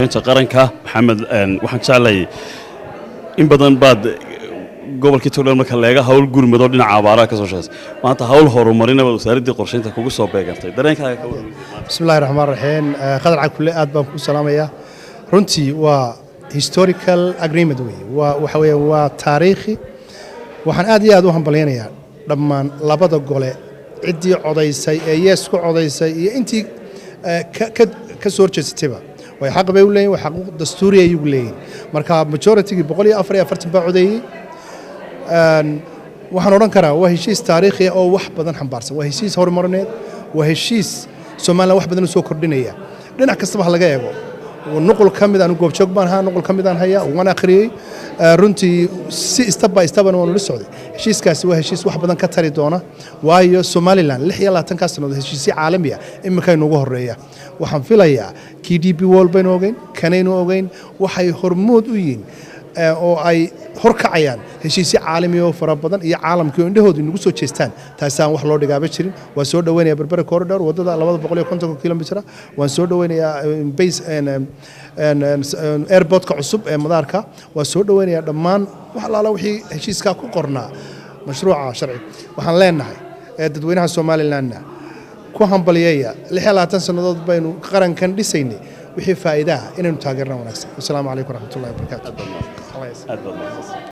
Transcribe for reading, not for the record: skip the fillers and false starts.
inta qaranka maxamed waxaan jeclay in badan baad gobolkii Togdheer marka laga hawl gurmado dhinaca abaaraha ka soo shaqeysay maanta hawl horumarin oo wasaaradda qorsheynta kugu soo beegartay dareenkaaga ka waran bismillaahir rahmaanir rahiim qadar cakule aad baan ku salaamayaa runtii waa historical agreement waxa weeye waa taariikhi waxaan aad iyo aad u hambaleynayaa dhammaan labada gole cidii codaysay ee yes ku codaysay iyo intii ka soo jeestayba way xaq bay u leeyihiin way xaq dastuuri ay u leeyihiin marka majority-gi 144 baa codeeyay waxaan oran karaa waa heshiis taariikhi oo wax badan xambaarsan waa heshiis horumarineed waa heshiis Soomaaliland wax badan soo kordhinaya dhinac kasta laga eego nuqul kamid aan goob joog baan nuqul kamid aan haya waan akhriyay runtii si step by step aan la socday heshiiskaasi waa heshiis wax badan ka tari doona waayo Soomaaliland 26 ka sano heshiis caalami ah imika inuu ugu horeeya waxaan filayaa KDP World Bank ogeyn kanaynu ogeyn waxay hormuud u yihiin oo ay horkacayaan heshiis caalami oo fara badan iyo caalamkii oo indhahooda inagu soo jeestaan taasaan wax loo dhigaaba jirin waa soo dhaweynaya berbera corridor wadada 250 kilomitir waan soo dhaweynayaa base airport-ka cusub ee madaarka waa soo dhaweynaya dhammaan wax laala wixii heshiiska ku qornaa mashruuca sharci waxaan leenahay dadweynaha Soomaaliland ku hambalyeeya 26 sanadood baynu qarankan dhisaynay wixii faa'iido ah inaynu taageerno wanaagsan. Assalaamu alaykum warahmatullahi wabarakatuh.